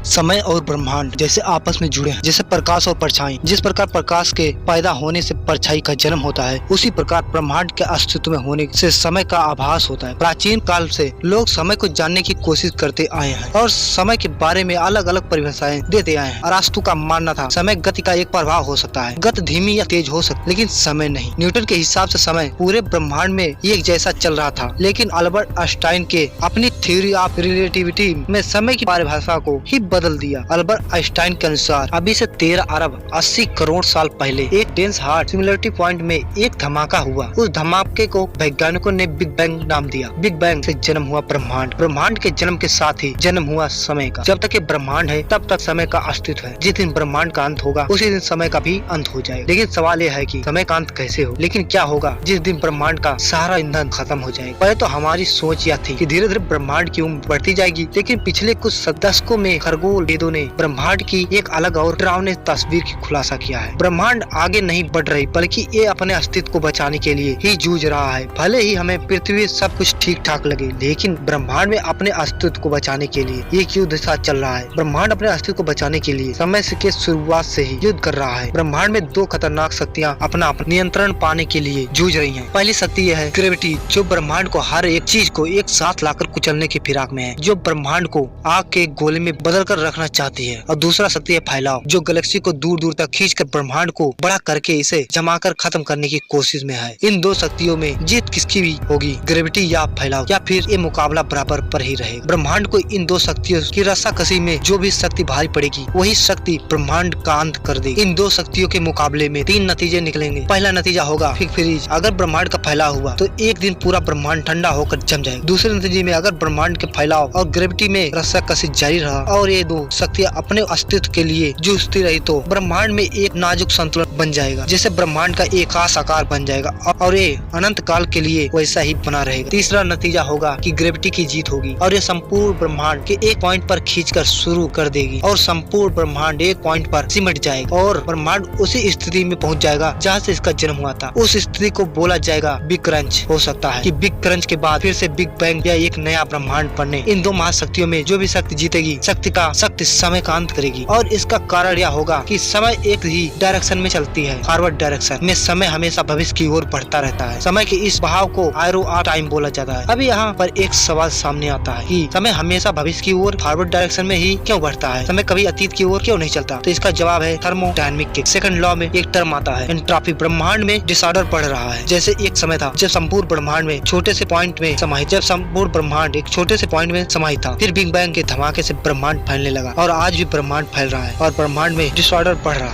समय और ब्रह्मांड जैसे आपस में जुड़े हैं, जैसे प्रकाश और परछाई। जिस प्रकार प्रकाश के पैदा होने से परछाई का जन्म होता है, उसी प्रकार ब्रह्मांड के अस्तित्व में होने से समय का आभास होता है। प्राचीन काल से लोग समय को जानने की कोशिश करते आए हैं और समय के बारे में अलग अलग परिभाषाएं देते आए हैं। अरास्तु का मानना था समय गति का एक प्रभाव हो सकता है, गति धीमी या तेज हो सकती, लेकिन समय नहीं। न्यूटन के हिसाब से समय पूरे ब्रह्मांड में एक जैसा चल रहा था, लेकिन अल्बर्ट आइंस्टाइन के अपनी थ्योरी ऑफ रिलेटिविटी में समय की परिभाषा को ही बदल दिया। अल्बर्ट आइंस्टाइन के अनुसार अभी से 13 अरब 80 करोड़ साल पहले एक डेंस हार्ट सिंगुलरिटी पॉइंट में एक धमाका हुआ। उस धमाके को वैज्ञानिकों ने बिग बैंग नाम दिया। बिग बैंग से जन्म हुआ ब्रह्मांड। ब्रह्मांड के जन्म के साथ ही जन्म हुआ समय का। जब तक ये ब्रह्मांड है तब तक समय का अस्तित्व है। जिस दिन ब्रह्मांड का अंत होगा उसी दिन समय का भी अंत हो जाएगा। लेकिन सवाल यह है कि समय का अंत कैसे हो। लेकिन क्या होगा जिस दिन ब्रह्मांड का सारा ईंधन खत्म हो जाएगा। पहले तो हमारी सोच यह थी कि धीरे धीरे ब्रह्मांड की उम्र बढ़ती जाएगी, लेकिन पिछले कुछ दशकों में खगोल वेदों ने ब्रह्मांड की एक अलग और डरावनी तस्वीर की खुलासा किया है। ब्रह्मांड आगे नहीं बढ़ रही, बल्कि ये अपने अस्तित्व को बचाने के लिए ही जूझ रहा है। भले ही हमें पृथ्वी सब कुछ ठीक ठाक लगे, लेकिन ब्रह्मांड में अपने अस्तित्व को बचाने के लिए एक युद्ध सा चल रहा है। ब्रह्मांड अपने अस्तित्व को बचाने के लिए समय के शुरुआत से ही युद्ध कर रहा है। ब्रह्मांड में दो खतरनाक शक्तियाँ अपना नियंत्रण पाने के लिए जूझ रही है। पहली शक्ति यह है ग्रेविटी, जो ब्रह्मांड को हर एक चीज को एक साथ लाकर कुचलने की फिराक में है, जो ब्रह्मांड को आग के गोले में बदल कर रखना चाहती है। और दूसरा शक्ति है फैलाव, जो गैलेक्सी को दूर दूर तक खींचकर ब्रह्मांड को बड़ा करके इसे जमाकर खत्म करने की कोशिश में है। इन दो शक्तियों में जीत किसकी भी होगी, ग्रेविटी या फैलाव, या फिर ये मुकाबला बराबर पर ही रहेगा। ब्रह्मांड को इन दो शक्तियों की रस्साकसी में जो भी शक्ति भारी पड़ेगी वही शक्ति ब्रह्मांड का अंत कर देगी। इन दो शक्तियों के मुकाबले में 3 नतीजे निकलेंगे। पहला नतीजा होगा बिग फ्रीज। अगर ब्रह्मांड का फैलाव हुआ तो एक दिन पूरा ब्रह्मांड ठंडा होकर जम जाएगा। दूसरे नतीजे में अगर ब्रह्मांड के फैलाव और ग्रेविटी में रस्साकसी जारी रहा और ये दो शक्तियाँ अपने अस्तित्व के लिए जूझती रही तो ब्रह्मांड में एक नाजुक संतुलन बन जाएगा, जिससे ब्रह्मांड का एक खास आकार बन जाएगा और ये अनंत काल के लिए वैसा ही बना रहेगा। तीसरा नतीजा होगा कि ग्रेविटी की जीत होगी और ये संपूर्ण ब्रह्मांड के एक पॉइंट पर खींचकर शुरू कर देगी और संपूर्ण ब्रह्मांड एक पॉइंट पर सिमट जाएगा और ब्रह्मांड उसी स्थिति में पहुंच जाएगा जहाँ से इसका जन्म हुआ था। उस स्थिति को बोला जाएगा बिग क्रंच। हो सकता है कि बिग क्रंच के बाद फिर से बिग बैंग या एक नया ब्रह्मांड बनने। इन दो महाशक्तियों में जो भी शक्ति जीतेगी, शक्ति समय का अंत करेगी। और इसका कारण यह होगा कि समय एक ही डायरेक्शन में चलती है, फॉरवर्ड डायरेक्शन में। समय हमेशा भविष्य की ओर बढ़ता रहता है। समय के इस बहाव को आयरो आ टाइम बोला जाता है। अभी यहाँ पर एक सवाल सामने आता है कि समय हमेशा भविष्य की ओर फॉरवर्ड डायरेक्शन में ही क्यों बढ़ता है, समय कभी अतीत की ओर क्यों नहीं चलता। तो इसका जवाब है थर्मोडायनामिक के सेकंड लॉ में एक टर्म आता है एंट्रोपी। ब्रह्मांड में डिसऑर्डर बढ़ रहा है। जैसे एक समय था जब संपूर्ण ब्रह्मांड में छोटे से पॉइंट में समाहित, जब संपूर्ण ब्रह्मांड एक छोटे से पॉइंट में समाहित था, फिर बिग बैंग के धमाके से ब्रह्मांड फैलने लगा और आज भी ब्रह्मांड फैल रहा है और ब्रह्मांड में डिसऑर्डर बढ़ रहा है।